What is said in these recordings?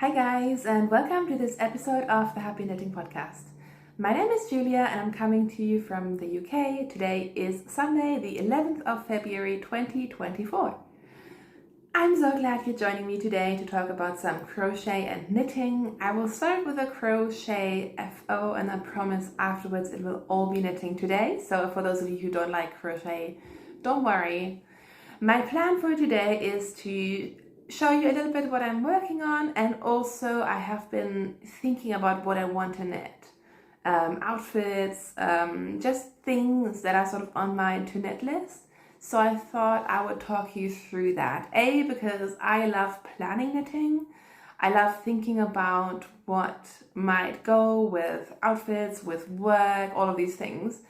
Hi guys, and welcome to this episode of the Happy Knitting Podcast. My name is Julia and I'm coming to you from the UK. Today is Sunday, the 11th of February 2024. I'm so glad you're joining me today to talk about some crochet and knitting. I will start with a crochet FO and I promise afterwards it will all be knitting today. So for those of you who don't like crochet, don't worry. My plan for today is to show you a little bit what I'm working on, and also I have been thinking about what I want to knit. Outfits, just things that are sort of on my to knit list. So I thought I would talk you through that. A, because I love planning knitting. I love thinking about what might go with outfits, with work, all of these things.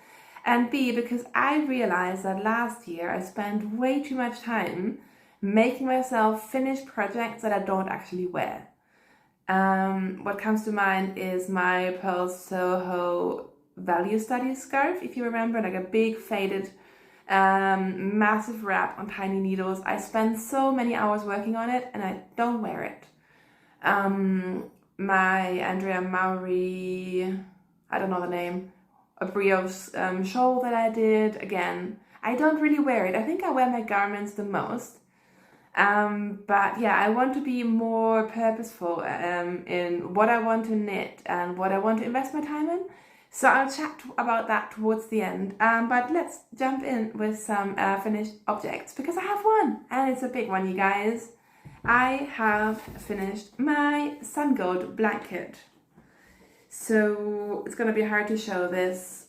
And B, because I realized that last year I spent way too much time making myself finish projects that I don't actually wear. What comes to mind is my Pearl Soho value studies scarf, if you remember, like a big faded massive wrap on tiny needles. I spend so many hours working on it and I don't wear it. My Andrea Mowry, I don't know the name, a brioche shawl that I did, again, I don't really wear it. I think I wear my garments the most. But yeah, I want to be more purposeful in what I want to knit and what I want to invest my time in. So I'll chat about that towards the end. But let's jump in with some finished objects, because I have one and it's a big one, you guys. I have finished my sun gold blanket. So it's gonna be hard to show this.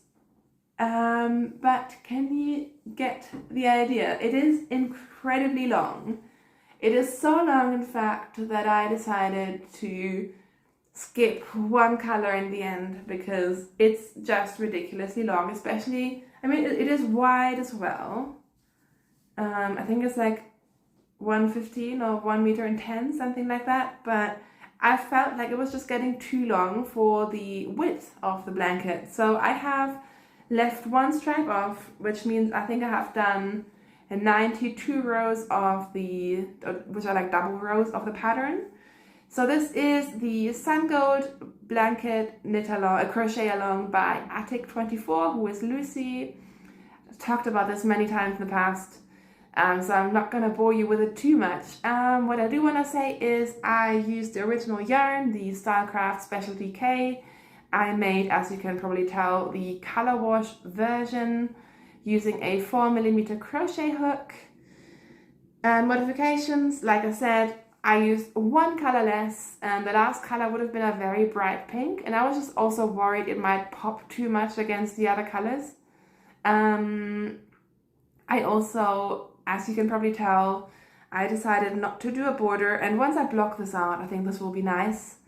But can you get the idea? It is incredibly long. It is so long, in fact, that I decided to skip one color in the end because it's just ridiculously long, especially, I mean, it is wide as well. I think it's like 1:15 or 1 meter, something like that, but I felt like it was just getting too long for the width of the blanket. So I have left one stripe off, which means I think I have done 92 rows of which are like double rows of the pattern. So this is the Sun Gold Blanket Knit Along, Crochet Along by Attic24, who is Lucy. I've talked about this many times in the past, so I'm not going to bore you with it too much. What I do want to say is I used the original yarn, the Stylecraft Specialty K. I made, as you can probably tell, the color wash version using a 4mm crochet hook. And modifications, like I said, I used one color less, and the last color would have been a very bright pink, and I was just also worried it might pop too much against the other colors. I also, as you can probably tell, I decided not to do a border, and once I block this out, I think this will be nice.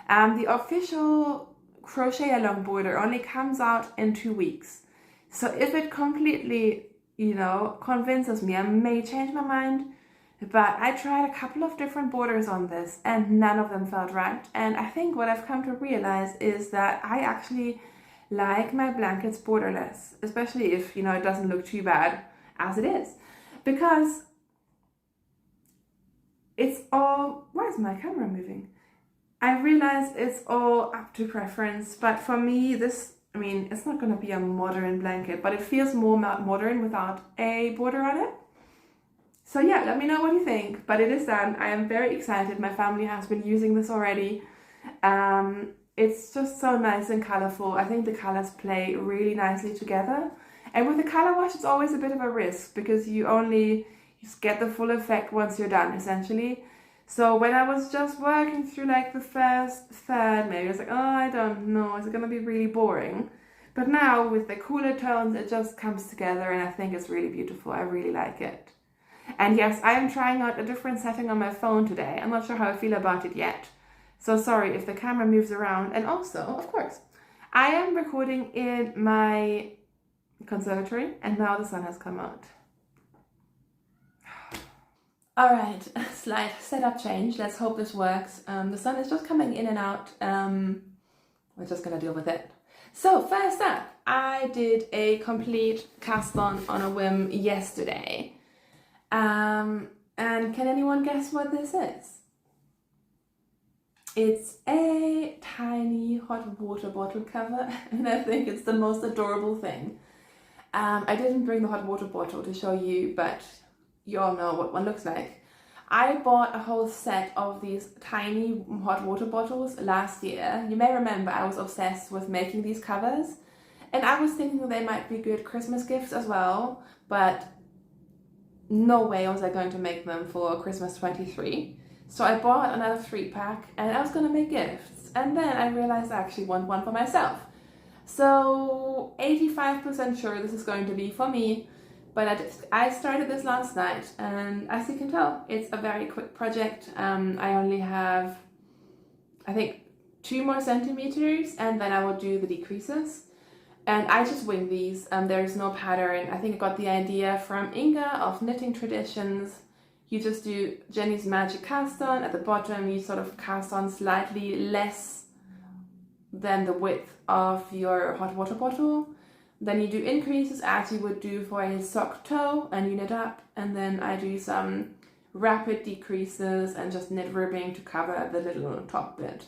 The official crochet along border only comes out in 2 weeks. So if it completely, convinces me, I may change my mind. But I tried a couple of different borders on this and none of them felt right. And I think what I've come to realize is that I actually like my blankets borderless, especially if, it doesn't look too bad as it is. Because it's all, why is my camera moving? I realize it's all up to preference, but for me, it's not going to be a modern blanket, but it feels more modern without a border on it. So yeah, let me know what you think, but it is done. I am very excited. My family has been using this already. It's just so nice and colorful. I think the colors play really nicely together. And with the color wash, it's always a bit of a risk because you just get the full effect once you're done, essentially. So when I was just working through like the first third, maybe I was like, oh, I don't know, is it gonna be really boring? But now with the cooler tones, it just comes together and I think it's really beautiful. I really like it. And yes, I am trying out a different setting on my phone today. I'm not sure how I feel about it yet. So sorry if the camera moves around. And also, of course, I am recording in my conservatory and now the sun has come out. All right, slight setup change. Let's hope this works. The sun is just coming in and out. We're just gonna deal with it. So first up, I did a complete cast on a whim yesterday. And can anyone guess what this is? It's a tiny hot water bottle cover, and I think it's the most adorable thing. I didn't bring the hot water bottle to show you, but you all know what one looks like. I bought a whole set of these tiny hot water bottles last year. You may remember I was obsessed with making these covers, and I was thinking they might be good Christmas gifts as well, but no way was I going to make them for Christmas 23. So I bought another 3-pack and I was going to make gifts, and then I realized I actually want one for myself. So 85% sure this is going to be for me, but I started this last night, and as you can tell, it's a very quick project. I only have, I think, 2 more centimeters, and then I will do the decreases. And I just wing these. There's no pattern. I think I got the idea from Inga of Knitting Traditions. You just do Jenny's Magic cast on. At the bottom, you sort of cast on slightly less than the width of your hot water bottle. Then you do increases as you would do for a sock toe, and you knit up. And then I do some rapid decreases and just knit ribbing to cover the little top bit.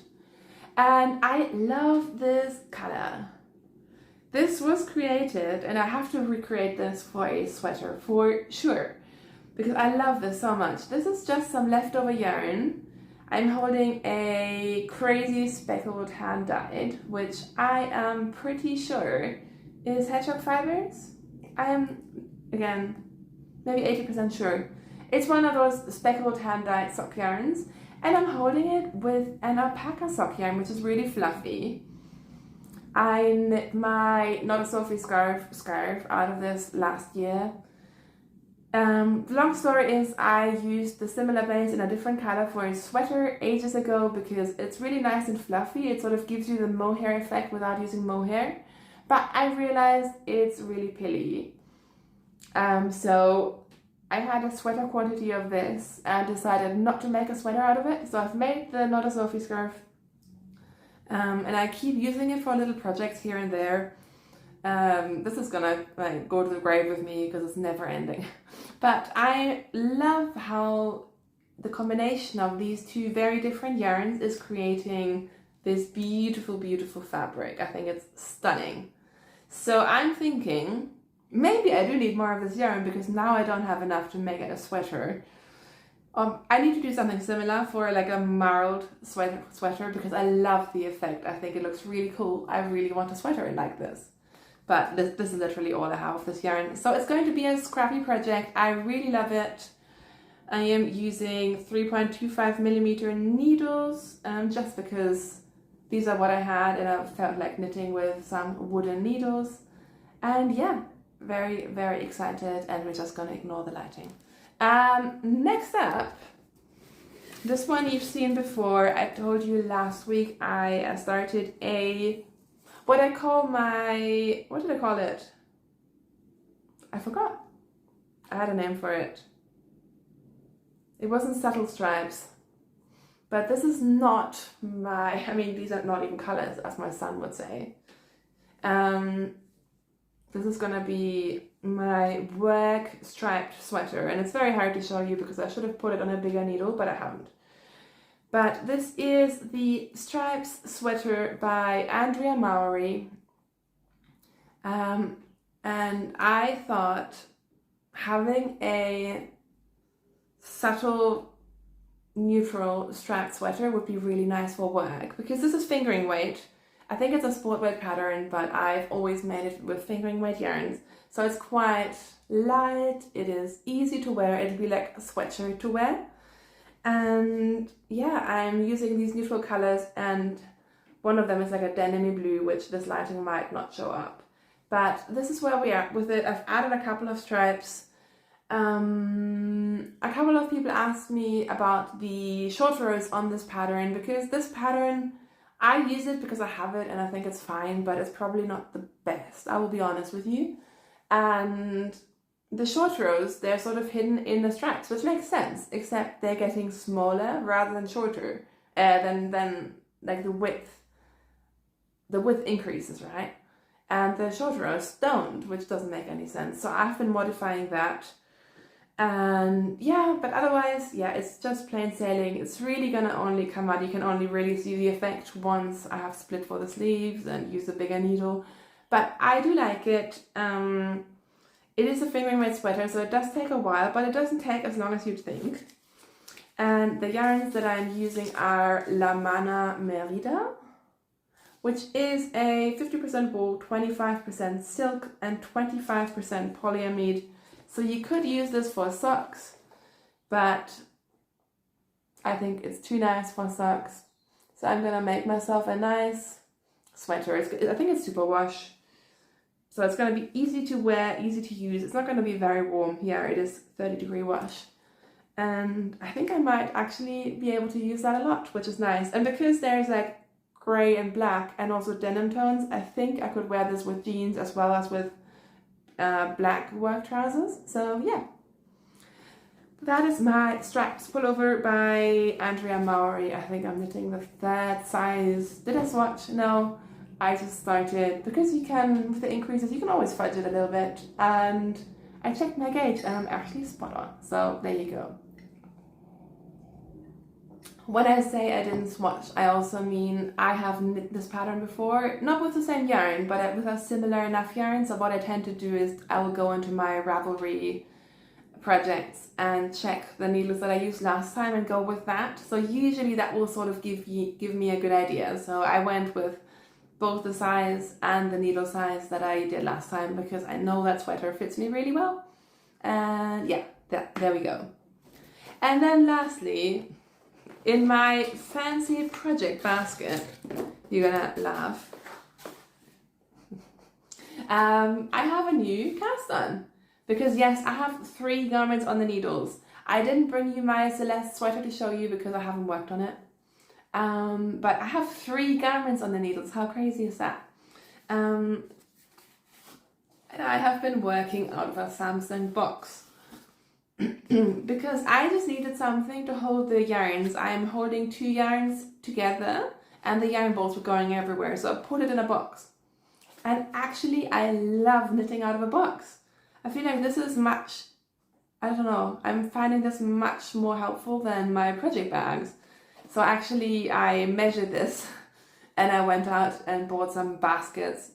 And I love this color. This was created, and I have to recreate this for a sweater for sure, because I love this so much. This is just some leftover yarn. I'm holding a crazy speckled hand dyed, which I am pretty sure is hedgehog fibers. I am, again, maybe 80% sure. It's one of those speckled hand dyed sock yarns, and I'm holding it with an alpaca sock yarn, which is really fluffy. I knit my Not a Sophie scarf out of this last year. The long story is I used the similar base in a different color for a sweater ages ago because it's really nice and fluffy. It sort of gives you the mohair effect without using mohair. But I realized it's really pilly. So I had a sweater quantity of this and decided not to make a sweater out of it. So I've made the Not a Sophie scarf. And I keep using it for little projects here and there. This is gonna go to the grave with me because it's never ending. But I love how the combination of these two very different yarns is creating this beautiful, beautiful fabric. I think it's stunning. So I'm thinking maybe I do need more of this yarn because now I don't have enough to make it a sweater. I need to do something similar for like a marled sweater because I love the effect. I think it looks really cool. I really want a sweater like this. But this is literally all I have of this yarn. So it's going to be a scrappy project. I really love it. I am using 3.25mm needles just because these are what I had and I felt like knitting with some wooden needles. And yeah, very, very excited, and we're just gonna ignore the lighting. Next up, this one you've seen before. I told you last week I started what did I call it? I forgot. I had a name for it. It wasn't subtle stripes, but this is not these are not even colors, as my son would say. This is gonna be my work striped sweater, and it's very hard to show you because I should have put it on a bigger needle, but I haven't. But this is the Stripes sweater by Andrea Mowry. And I thought having a subtle neutral striped sweater would be really nice for work because this is fingering weight. I think it's a sport weight pattern, but I've always made it with fingering weight yarns. So it's quite light, it is easy to wear, it'd be like a sweatshirt to wear. And yeah, I'm using these neutral colors, and one of them is like a denim blue, which this lighting might not show up. But this is where we are with it. I've added a couple of stripes. A couple of people asked me about the short rows on this pattern because this pattern, I use it because I have it and I think it's fine, but it's probably not the best, I will be honest with you. And the short rows, they're sort of hidden in the stripes, which makes sense, except they're getting smaller rather than shorter, than like the width increases, right? And the short rows don't, which doesn't make any sense. So I've been modifying that. And yeah, but otherwise, yeah, it's just plain sailing. It's really gonna only come out, you can only really see the effect once I have split for the sleeves and use a bigger needle. But I do like it. It is a fingering weight sweater, so it does take a while, but it doesn't take as long as you'd think. And the yarns that I'm using are La Mana Merida, which is a 50% wool, 25% silk, and 25% polyamide. So you could use this for socks, but I think it's too nice for socks. So I'm gonna make myself a nice sweater. I think it's super wash. So it's gonna be easy to wear, easy to use. It's not gonna be very warm. Here it is 30-degree wash. And I think I might actually be able to use that a lot, which is nice. And because there's like gray and black and also denim tones, I think I could wear this with jeans as well as with black work trousers. So yeah, that is my straps pullover by Andrea Mowry. I think I'm knitting the 3rd size. Did I swatch? No, I just started, because you can, with the increases, you can always fudge it a little bit. And I checked my gauge and I'm actually spot on. So there you go. When I say I didn't swatch, I also mean I have knit this pattern before, not with the same yarn, but with a similar enough yarn. So what I tend to do is I will go into my Ravelry projects and check the needles that I used last time and go with that. So usually that will sort of give me a good idea. So I went with both the size and the needle size that I did last time because I know that sweater fits me really well. And yeah, there we go. And then lastly, in my fancy project basket, you're gonna laugh, I have a new cast on. Because yes, I have 3 garments on the needles. I didn't bring you my Celeste sweater to show you because I haven't worked on it. But I have 3 garments on the needles. How crazy is that? And I have been working out of a Samsung box. Because I just needed something to hold the yarns. I'm holding 2 yarns together and the yarn balls were going everywhere. So I put it in a box. And actually I love knitting out of a box. I feel like this is much, I don't know, I'm finding this much more helpful than my project bags. So actually I measured this and I went out and bought some baskets.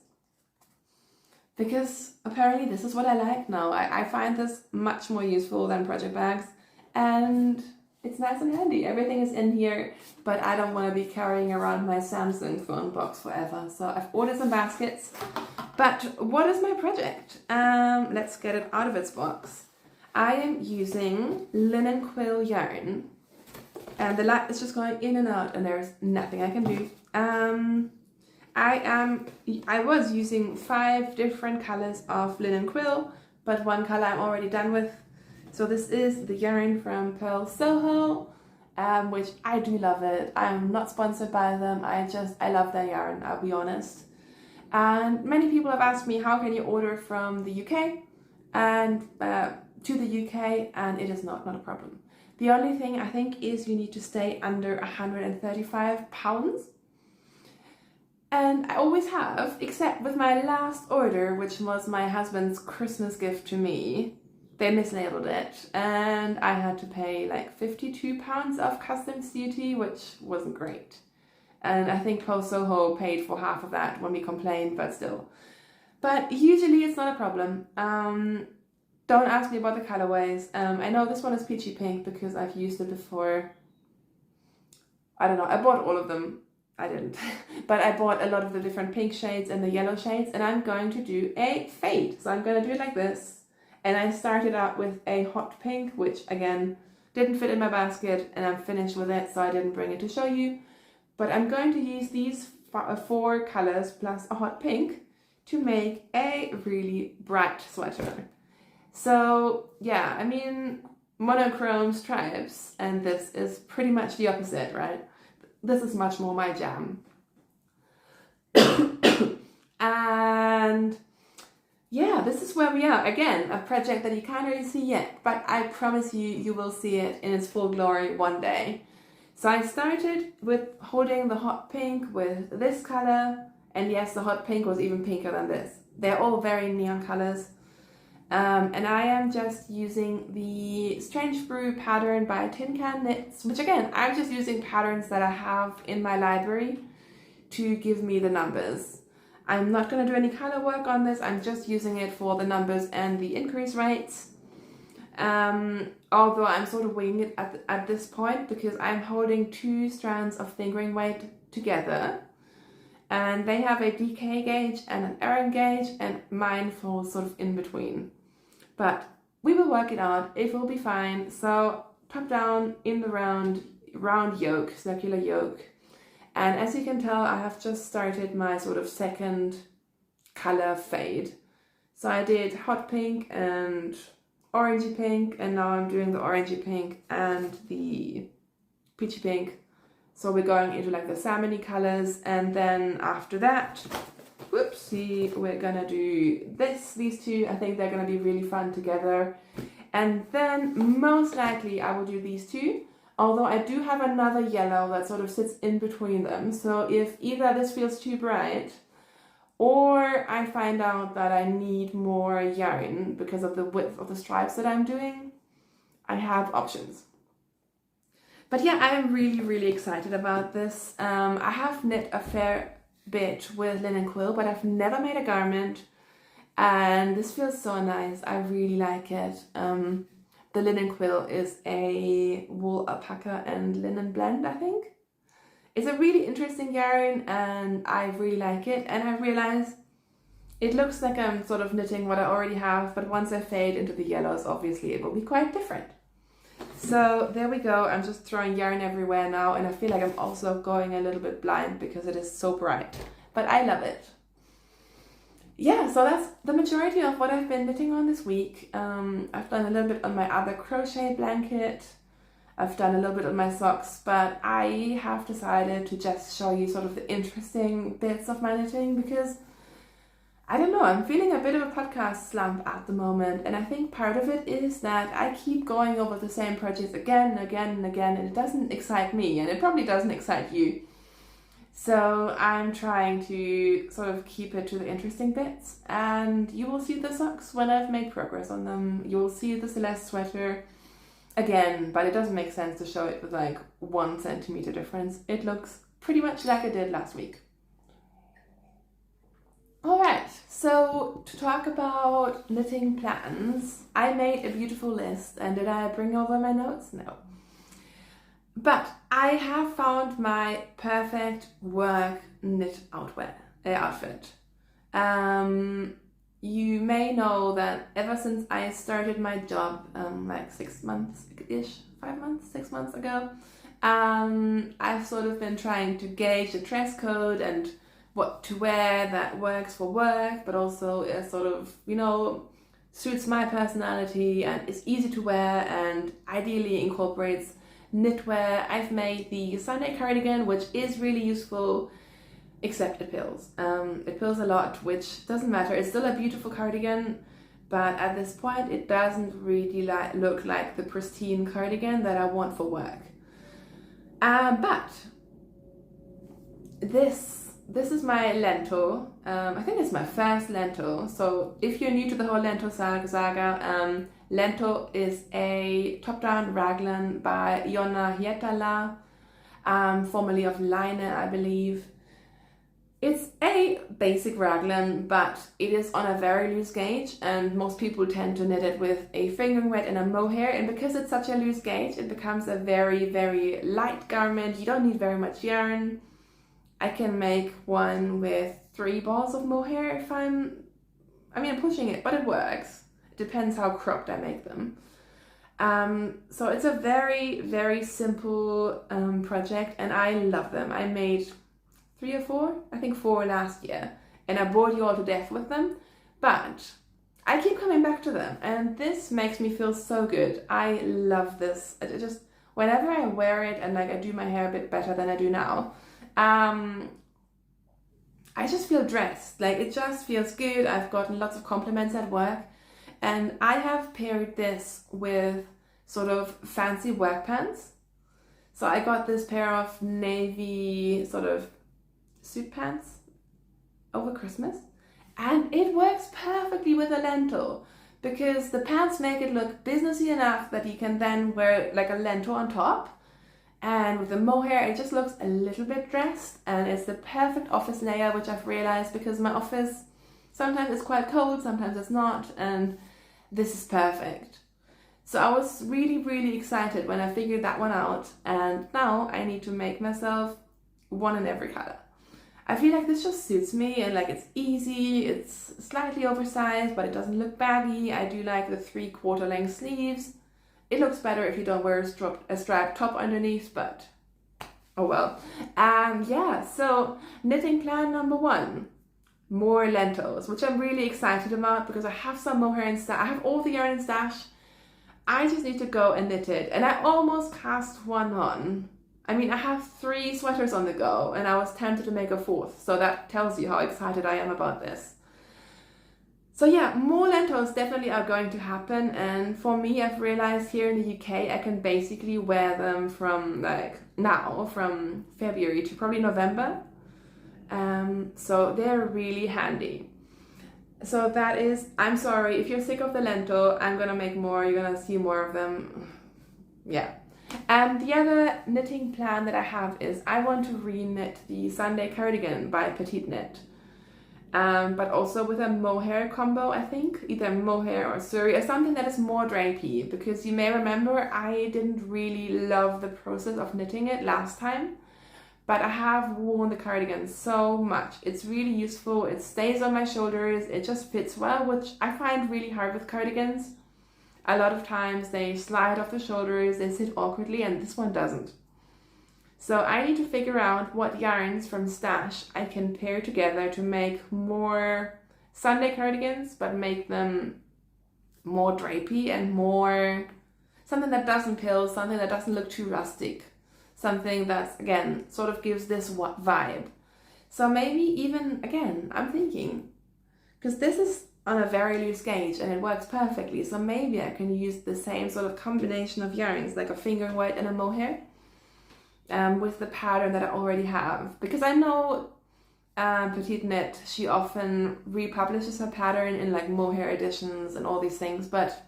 Because apparently this is what I like now. I find this much more useful than project bags and it's nice and handy. Everything is in here, but I don't want to be carrying around my Samsung phone box forever. So I've ordered some baskets. But what is my project? Let's get it out of its box. I am using linen quill yarn and the light is just going in and out and there's nothing I can do. I was using 5 different colors of linen quill, but one color I'm already done with. So this is the yarn from Pearl Soho, which I do love it. I'm not sponsored by them. I love their yarn, I'll be honest. And many people have asked me how can you order from the UK and to the UK, and it is not a problem. The only thing I think is you need to stay under 135 pounds. And I always have, except with my last order, which was my husband's Christmas gift to me. They mislabeled it and I had to pay like £52 of customs duty, which wasn't great. And I think Pearl Soho paid for half of that when we complained, but still. But usually it's not a problem. Don't ask me about the colorways. I know this one is peachy pink because I've used it before. I don't know, I bought all of them. I didn't, but I bought a lot of the different pink shades and the yellow shades, and I'm going to do a fade. So I'm going to do it like this. And I started out with a hot pink, which again, didn't fit in my basket, and I'm finished with it, so I didn't bring it to show you. But I'm going to use these 4 colors plus a hot pink to make a really bright sweater. So yeah, I mean, monochrome stripes, and this is pretty much the opposite, right? This is much more my jam. And yeah, this is where we are. Again, a project that you can't really see yet, but I promise you, you will see it in its full glory one day. So I started with holding the hot pink with this color, and yes, the hot pink was even pinker than this. They're all very neon colors. And I am just using the Strange Brew pattern by Tin Can Knits, which again, I'm just using patterns that I have in my library to give me the numbers. I'm not going to do any color work on this, I'm just using it for the numbers and the increase rates. Although I'm sort of winging it at this point because I'm holding 2 strands of fingering weight together. And they have a DK gauge and an Erin gauge, and mine falls sort of in between. But we will work it out, it will be fine. So top down in the round yoke, circular yoke. And as you can tell, I have just started my sort of second color fade. So I did hot pink and orangey pink, and now I'm doing the orangey pink and the peachy pink. So we're going into like the salmony colors, and then after that, whoopsie, we're gonna do these two. I think they're gonna be really fun together. And then most likely I will do these two, although I do have another yellow that sort of sits in between them. So if either this feels too bright, or I find out that I need more yarn because of the width of the stripes that I'm doing, I have options. But yeah, I am really, really excited about this. I have knit a fair bit with linen quill, but I've never made a garment. And this feels so nice. I really like it. The linen quill is a wool alpaca and linen blend, I think. It's a really interesting yarn and I really like it. And I realize it looks like I'm sort of knitting what I already have, but once I fade into the yellows, obviously it will be quite different. So there we go. I'm just throwing yarn everywhere now, and I feel like I'm also going a little bit blind because it is so bright, but I love it. Yeah, so that's the majority of what I've been knitting on this week. I've done a little bit on my other crochet blanket. I've done a little bit on my socks, but I have decided to just show you sort of the interesting bits of my knitting because I don't know, I'm feeling a bit of a podcast slump at the moment, and I think part of it is that I keep going over the same projects again and again and again, and it doesn't excite me, and it probably doesn't excite you. So I'm trying to sort of keep it to the interesting bits, and you will see the socks when I've made progress on them. You will see the Celeste sweater again, but it doesn't make sense to show it with like 1 centimeter difference. It looks pretty much like it did last week. Alright, so to talk about knitting plans, I made a beautiful list, and did I bring over my notes? No. But I have found my perfect work knit outfit. You may know that ever since I started my job like 6 months-ish, 5 months, 6 months ago, I've sort of been trying to gauge the dress code and what to wear that works for work, but also sort of, you know, suits my personality and is easy to wear and ideally incorporates knitwear. I've made the Sunday cardigan, which is really useful, except it pills. It pills a lot, which doesn't matter. It's still a beautiful cardigan, but at this point it doesn't really look like the pristine cardigan that I want for work. But this is my lentil. I think it's my first lentil. So if you're new to the whole lentil saga, lentil is a top-down raglan by Jonna Hietala, formerly of Line, I believe. It's a basic raglan, but it is on a very loose gauge, and most people tend to knit it with a fingering weight and a mohair, and because it's such a loose gauge, it becomes a very, very light garment. You don't need very much yarn. I can make one with 3 balls of mohair if I'm pushing it, but it works. It depends how cropped I make them. So it's a very, very simple project, and I love them. I made 3 or 4, I think 4 last year, and I bored you all to death with them, but I keep coming back to them, and this makes me feel so good. I love this. It just, whenever I wear it and like I do my hair a bit better than I do now, I just feel dressed. Like, it just feels good. I've gotten lots of compliments at work, and I have paired this with sort of fancy work pants. So I got this pair of navy sort of suit pants over Christmas, and it works perfectly with a lentil because the pants make it look businessy enough that you can then wear like a lento on top. And with the mohair, it just looks a little bit dressed, and it's the perfect office layer, which I've realized because my office sometimes it's quite cold, sometimes it's not, and this is perfect. So I was really, really excited when I figured that one out, and now I need to make myself one in every color. I feel like this just suits me, and like it's easy, it's slightly oversized, but it doesn't look baggy. I do like the 3/4 length sleeves. It looks better if you don't wear a striped top underneath, but oh well. Yeah, so knitting plan number 1, more lentils, which I'm really excited about because I have some mohair in stash. I have all the yarn in stash. I just need to go and knit it, and I almost cast one on. I mean, I have 3 sweaters on the go, and I was tempted to make a 4th, so that tells you how excited I am about this. So yeah, more lentils definitely are going to happen, and for me, I've realized here in the UK, I can basically wear them from like now, from February to probably November. So they're really handy. So that is, I'm sorry, if you're sick of the lentil, I'm gonna make more, you're gonna see more of them. Yeah. And the other knitting plan that I have is I want to re-knit the Sunday cardigan by Petite Knit. But also with a mohair combo, I think, either mohair or suri or something that is more drapey, because you may remember I didn't really love the process of knitting it last time, but I have worn the cardigan so much. It's really useful, it stays on my shoulders, it just fits well, which I find really hard with cardigans. A lot of times they slide off the shoulders, they sit awkwardly, and this one doesn't. So I need to figure out what yarns from stash I can pair together to make more Sunday cardigans, but make them more drapey and more something that doesn't pill, something that doesn't look too rustic, something that, again, sort of gives this vibe. So maybe even, again, I'm thinking, because this is on a very loose gauge and it works perfectly, so maybe I can use the same sort of combination of yarns, like a finger weight and a mohair, with the pattern that I already have, because I know Petite Knit, she often republishes her pattern in like mohair editions and all these things, but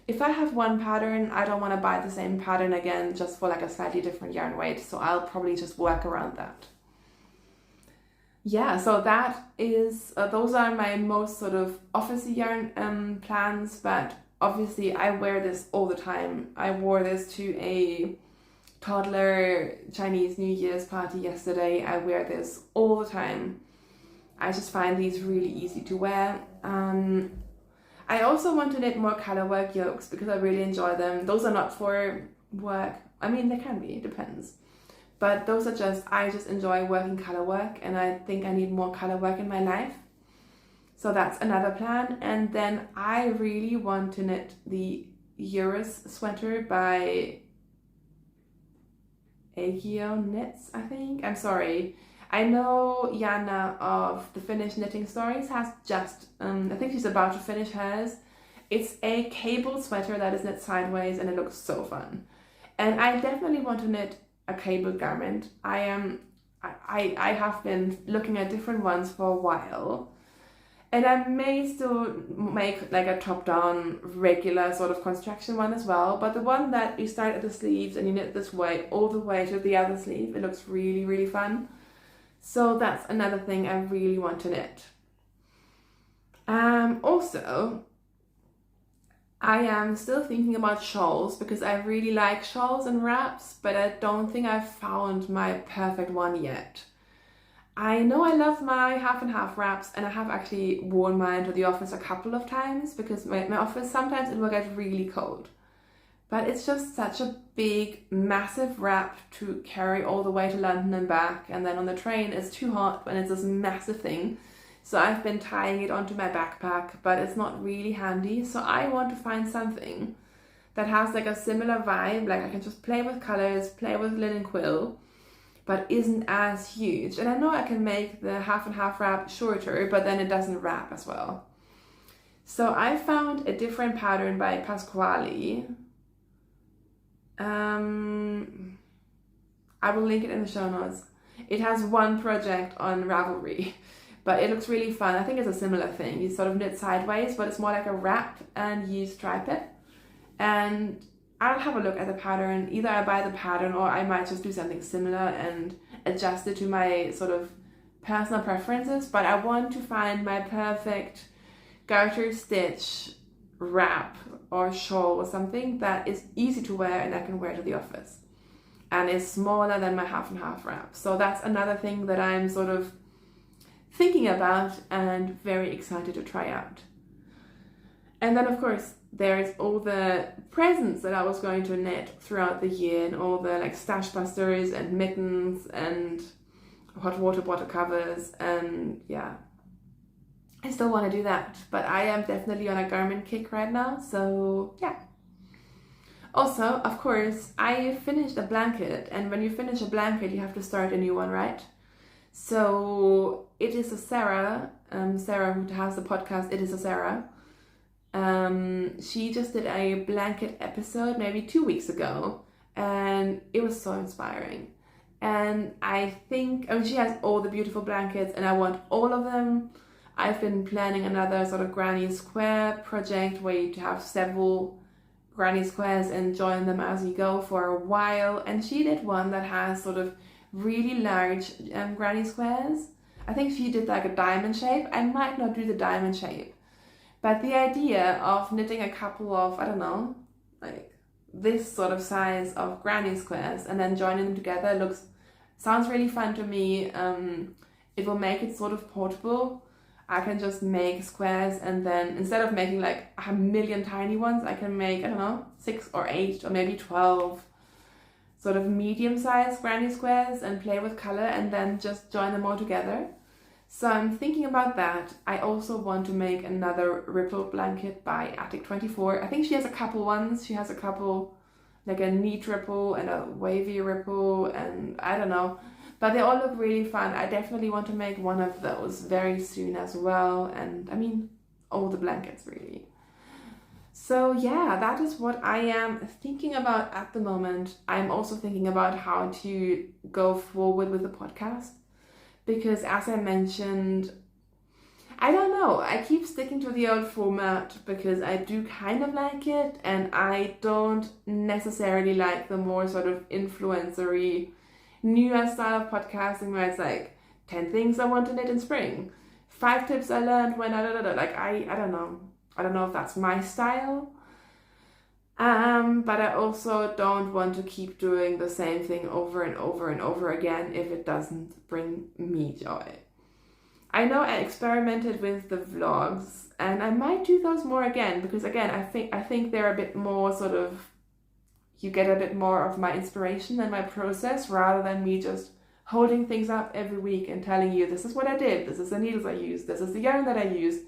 if I have one pattern, I don't want to buy the same pattern again just for like a slightly different yarn weight, so I'll probably just work around that. Yeah, so that is, those are my most sort of officey yarn plans, but obviously I wear this all the time. I wore this to a toddler Chinese New Year's party yesterday. I wear this all the time. I just find these really easy to wear. I also want to knit more colorwork yokes because I really enjoy them. Those are not for work. I mean, they can be, it depends. But those are just, I just enjoy working colorwork, and I think I need more colorwork in my life. So that's another plan. And then I really want to knit the Eurus sweater by Agio Knits, I think. I'm sorry. I know Jana of the Finnish Knitting Stories has just, I think she's about to finish hers. It's a cable sweater that is knit sideways, and it looks so fun. And I definitely want to knit a cable garment. I have been looking at different ones for a while, and I may still make like a top-down regular sort of construction one as well, but the one that you start at the sleeves and you knit this way all the way to the other sleeve, it looks really, really fun. So that's another thing I really want to knit. Also, I am still thinking about shawls because I really like shawls and wraps, but I don't think I've found my perfect one yet. I know I love my half and half wraps, and I have actually worn mine to the office a couple of times because my office, sometimes it will get really cold. But it's just such a big, massive wrap to carry all the way to London and back, and then on the train it's too hot when it's this massive thing. So I've been tying it onto my backpack, but it's not really handy. So I want to find something that has like a similar vibe, like I can just play with colors, play with linen quill, but isn't as huge. And I know I can make the half and half wrap shorter, but then it doesn't wrap as well. So I found a different pattern by Pasquale. I will link it in the show notes. It has one project on Ravelry, but it looks really fun. I think it's a similar thing. You sort of knit sideways, but it's more like a wrap and you stripe it. And I'll have a look at the pattern. Either I buy the pattern or I might just do something similar and adjust it to my sort of personal preferences. But I want to find my perfect garter stitch wrap or shawl or something that is easy to wear and I can wear to the office and is smaller than my half and half wrap. So that's another thing that I'm sort of thinking about and very excited to try out. And then of course there's all the presents that I was going to knit throughout the year and all the like stash busters and mittens and hot water bottle covers, and yeah, I still want to do that, but I am definitely on a garment kick right now, so yeah. Also, of course, I finished a blanket, and when you finish a blanket, you have to start a new one, right? So it is a Sarah who has the podcast, It Is a Sarah. She just did a blanket episode maybe 2 weeks ago, and it was so inspiring. And I think, she has all the beautiful blankets, and I want all of them. I've been planning another sort of granny square project where you have several granny squares and join them as you go for a while. And she did one that has sort of really large granny squares. I think she did like a diamond shape. I might not do the diamond shape, but the idea of knitting a couple of, I don't know, like this sort of size of granny squares and then joining them together sounds really fun to me. It will make it sort of portable. I can just make squares, and then instead of making like a million tiny ones, I can make, I don't know, 6 or 8 or maybe 12 sort of medium-sized granny squares and play with color and then just join them all together. So I'm thinking about that. I also want to make another ripple blanket by Attic24. I think she has a couple ones. She has a couple, like a neat ripple and a wavy ripple, and I don't know. But they all look really fun. I definitely want to make one of those very soon as well. And I mean, all the blankets really. So yeah, that is what I am thinking about at the moment. I'm also thinking about how to go forward with the podcast. Because as I mentioned, I don't know, I keep sticking to the old format because I do kind of like it. And I don't necessarily like the more sort of influencery newer style of podcasting where it's like 10 things I want to knit in spring, 5 tips I learned when like I don't know if that's my style, but I also don't want to keep doing the same thing over and over and over again if it doesn't bring me joy. I know I experimented with the vlogs and I might do those more again because again I think they're a bit more sort of, you get a bit more of my inspiration and my process rather than me just holding things up every week and telling you this is what I did, this is the needles I used, this is the yarn that I used.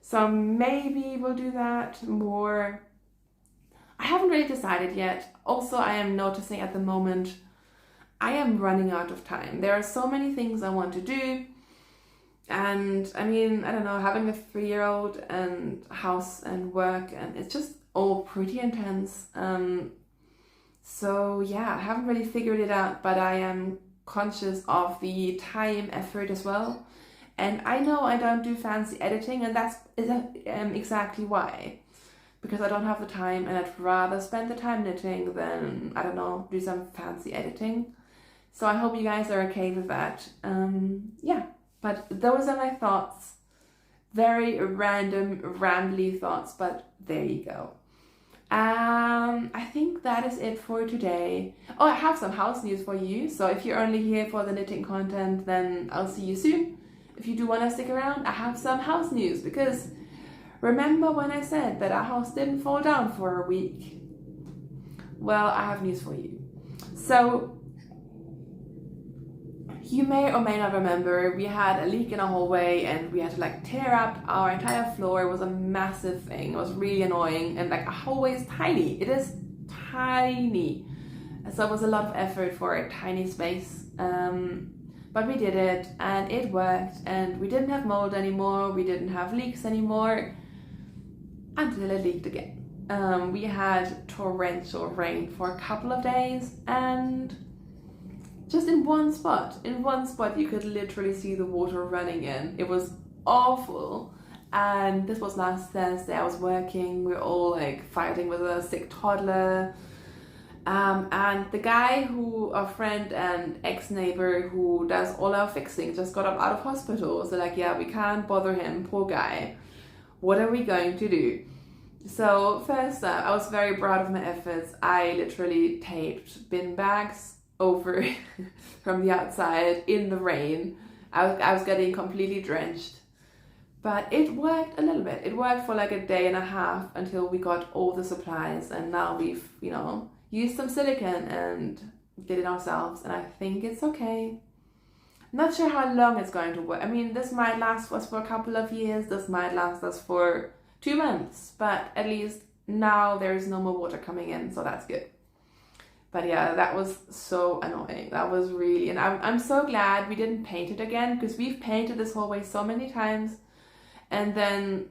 So maybe we'll do that more. I haven't really decided yet. Also, I am noticing at the moment I am running out of time. There are so many things I want to do. And I mean, I don't know, having a 3-year-old and house and work, and it's just all pretty intense. So yeah, I haven't really figured it out, but I am conscious of the time effort as well. And I know I don't do fancy editing, and that's exactly why. Because I don't have the time and I'd rather spend the time knitting than, I don't know, do some fancy editing. So I hope you guys are okay with that. Yeah, but those are my thoughts. Very random, rambly thoughts, but there you go. I think that is it for today. Oh, I have some house news for you. So if you're only here for the knitting content, then I'll see you soon. If you do want to stick around, I have some house news because remember when I said that our house didn't fall down for a week? Well, I have news for you. So you may or may not remember we had a leak in our hallway and we had to like tear up our entire floor. It was a massive thing. It was really annoying, and like our hallway is tiny. It is tiny. So it was a lot of effort for a tiny space. But we did it and it worked, and we didn't have mold anymore. We didn't have leaks anymore until it leaked again. We had torrential rain for a couple of days, and just in one spot. In one spot you could literally see the water running in. It was awful. And this was last Thursday. I was working. We were all like fighting with a sick toddler. And the guy our friend and ex-neighbor who does all our fixing just got up out of hospital. So like, yeah, we can't bother him, poor guy. What are we going to do? So first up, I was very proud of my efforts. I literally taped bin bags over from the outside in the rain. I was getting completely drenched. But it worked a little bit. It worked for like a day and a half until we got all the supplies, and now we've, used some silicone and did it ourselves, and I think it's okay. Not sure how long it's going to work. I mean, this might last us for a couple of years, this might last us for 2 months, but at least now there is no more water coming in, so that's good. But yeah, that was so annoying. That was really, and I'm so glad we didn't paint it again, because we've painted this hallway so many times, and then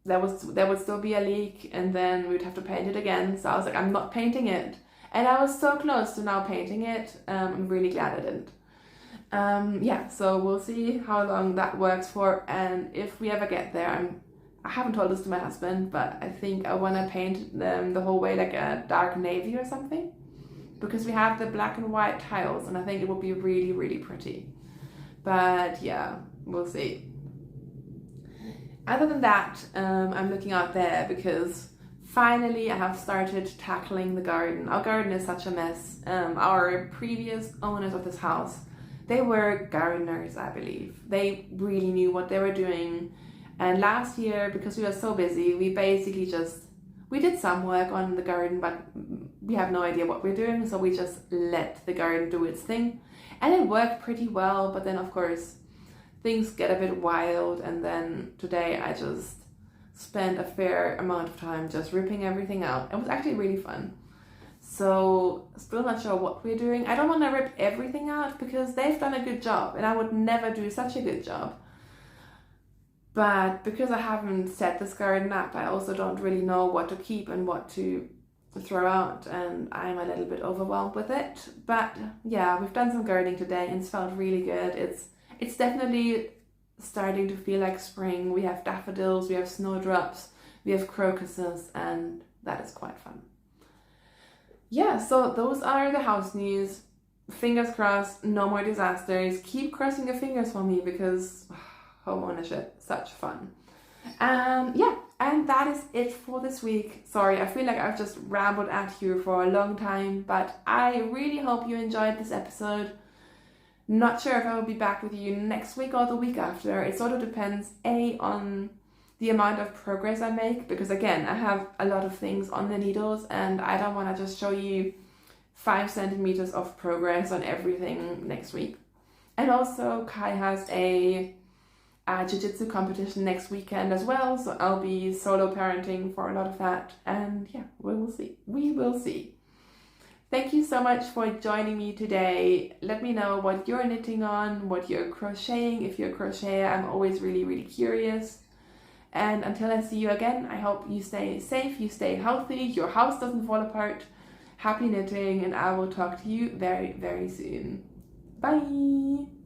there would still be a leak, and then we'd have to paint it again. So I was like, I'm not painting it. And I was so close to now painting it. I'm really glad I didn't. Yeah, so we'll see how long that works for, and if we ever get there, I haven't told this to my husband, but I think I want to paint the whole way like a dark navy or something, because we have the black and white tiles, and I think it will be really, really pretty. But yeah, we'll see. Other than that, I'm looking out there because finally I have started tackling the garden. Our garden is such a mess. Our previous owners of this house, they were gardeners, I believe. They really knew what they were doing. And last year, because we were so busy, we basically we did some work on the garden, but we have no idea what we're doing. So we just let the garden do its thing. And it worked pretty well, but then of course, things get a bit wild, and then today I just spent a fair amount of time just ripping everything out. It was actually really fun. So still not sure what we're doing. I don't want to rip everything out because they've done a good job, and I would never do such a good job. But because I haven't set this garden up, I also don't really know what to keep and what to throw out, and I'm a little bit overwhelmed with it. But yeah, we've done some gardening today and it's felt really good. It's definitely starting to feel like spring. We have daffodils, we have snowdrops, we have crocuses, and that is quite fun. Yeah, so those are the house news. Fingers crossed, no more disasters. Keep crossing your fingers for me because home ownership, such fun. Yeah, and that is it for this week. Sorry, I feel like I've just rambled at you for a long time, but I really hope you enjoyed this episode. Not sure if I will be back with you next week or the week after. It sort of depends, on the amount of progress I make, because again, I have a lot of things on the needles and I don't want to just show you 5 centimeters of progress on everything next week. And also, Kai has a jiu-jitsu competition next weekend as well, so I'll be solo parenting for a lot of that, and yeah, we will see. Thank you so much for joining me today. Let me know what you're knitting on, what you're crocheting. If you're a crocheter, I'm always really, really curious. And until I see you again, I hope you stay safe, you stay healthy, your house doesn't fall apart. Happy knitting, and I will talk to you very, very soon. Bye!